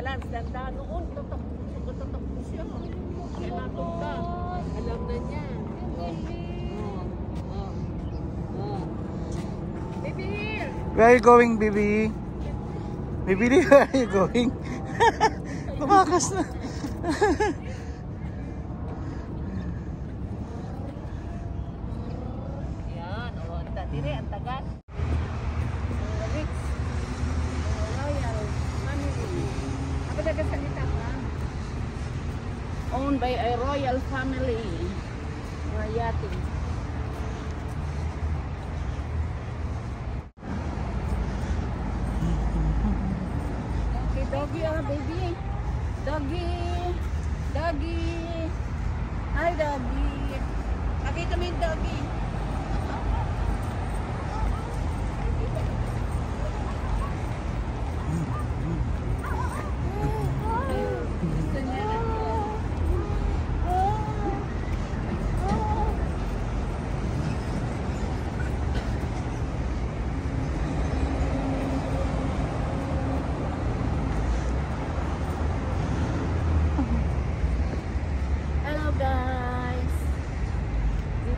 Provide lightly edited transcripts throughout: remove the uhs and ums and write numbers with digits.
balance. Ganda noon. Tatakbo siya. Kaya natunta. Alam na niya. Baby here. Where are you going, baby? Baby, where are you going? Tumakas na. Yan. O, dire, ang tagat. Royal family. Apa dagat salita ka? Owned by a royal family. Rayati. Doggy, baby. Doggy. Doggy. Hi, doggy. Pakita mo yung doggy.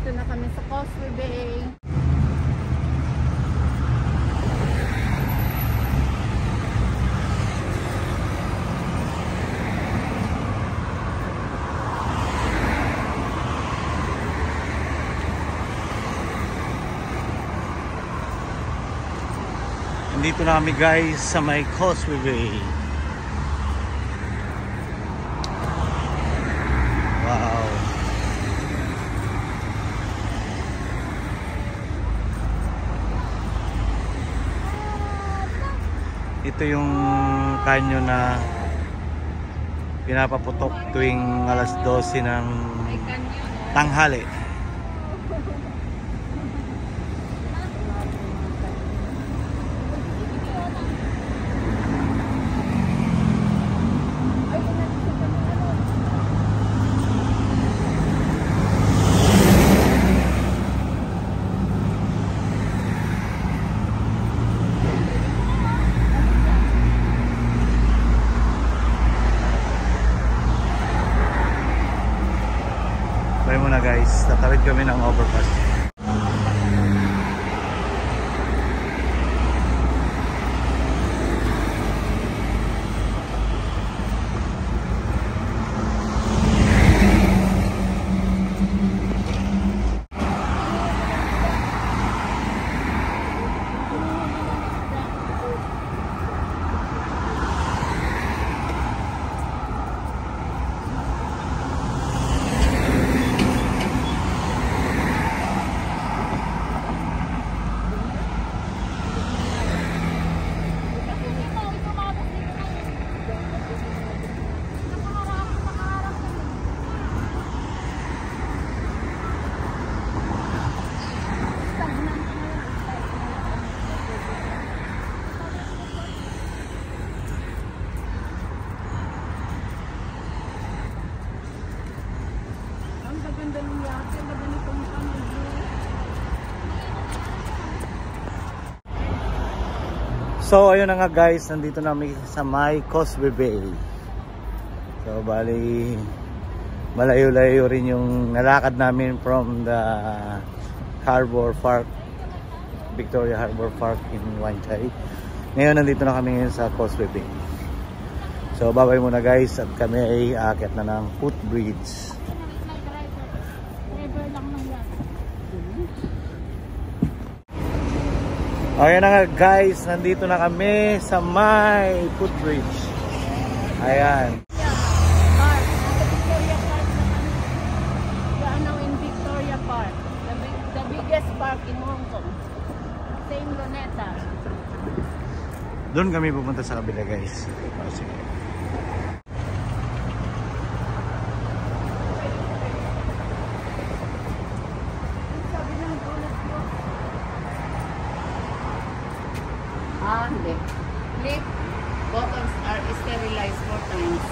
Dito na kami sa Causeway Bay. Nandito na kami guys sa may Causeway Bay. Wow. Ito yung kanyo na pinapaputok tuwing alas 12 ng tanghali. Bye muna guys, tatawid kami ng overpass. So ayun na nga guys, nandito namin sa may Causeway Bay. So bali malayo-layo rin yung nalakad namin from the Harbor Park, Victoria Harbor Park in Wanchay. Ngayon nandito na kami ngayon sa Causeway Bay. So bye-bye muna guys at kami ay aakyat na ng footbridge. Ayan na nga guys, nandito na kami sa may footbridge. Ayan. Park, Victoria Park naman. In Victoria Park, the biggest park in Hong Kong. Same Luneta. Doon kami pupunta sa kabila guys. Sige. Hindi. Lip bottles are sterilized 4 times.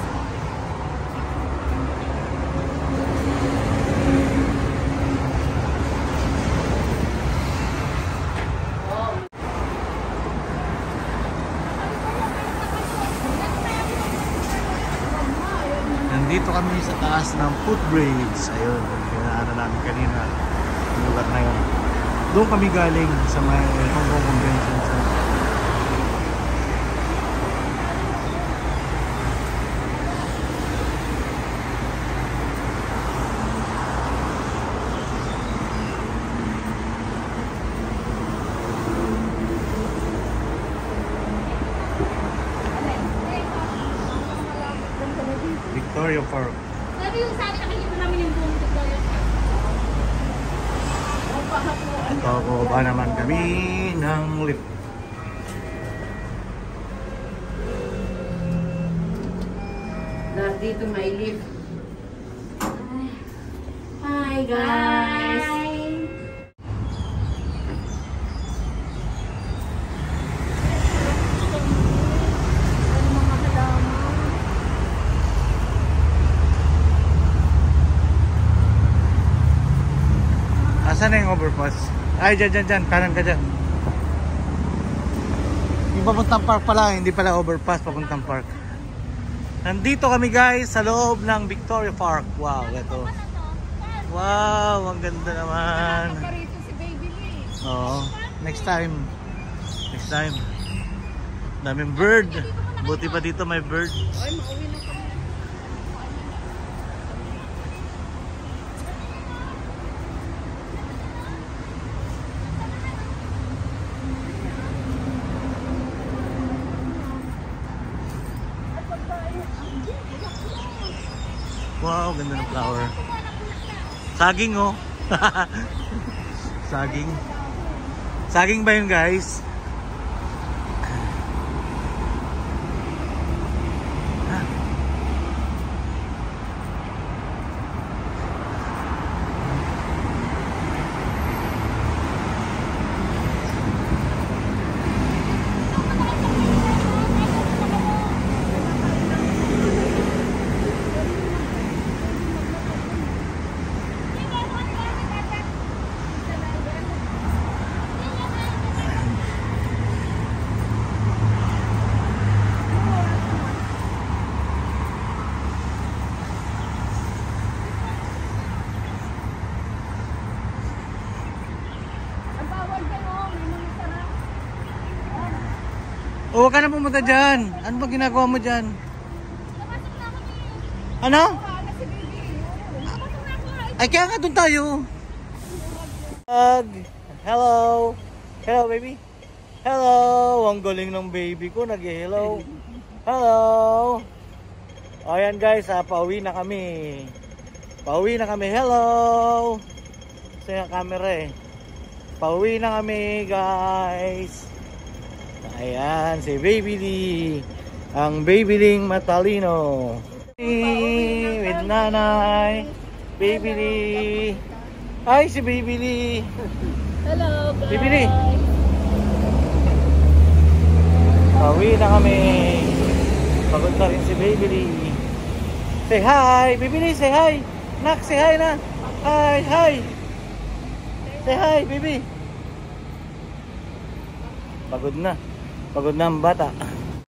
nandito kami sa taas ng footbridge. Ayun, pinaanan namin kanina yung lugar na yun. Doon kami galing sa may Hong Kong Convention Center. Victoria Park. Sabi yung sabi, nakikita namin yung buong Victoria Park. Ito, baba naman kami ng lift. Dito may lift. Hi guys! Asan na yung overpass? Ay, dyan. Kanan ka dyan. Yung papuntang park pala, hindi pala overpass, papuntang park. Nandito kami guys sa loob ng Victoria Park. Wow, ito. Wow, ang ganda naman. Parito si Baby Lee. Oo, next time. Daming bird. Buti pa dito may bird. Ay, mauwi na kami. Wow, ganda ng flower. Saging oh. Saging. Saging ba yun guys? Oh, huwag ka na pumunta dyan. Ano ba ginagawa mo dyan? Ano? Ay, kaya nga doon tayo. Hello. Hello, baby. Hello. Ang galing ng baby ko. Nag-hello. Hello. O, ayan guys. Pauwi na kami. Hello. Sa yung camera eh. Pauwi na kami, guys. Ayan, si Baby Lee. Ang Baby Ling matalino. With nanay. Baby Lee. Ay, si Baby Lee. Hello guys. Baby Lee. Pauwi na kami. Pagod na rin si Baby Lee. Say hi. Baby Lee, say hi. Nak, say hi na. Hi. Say hi, baby. Pagod na ang bata.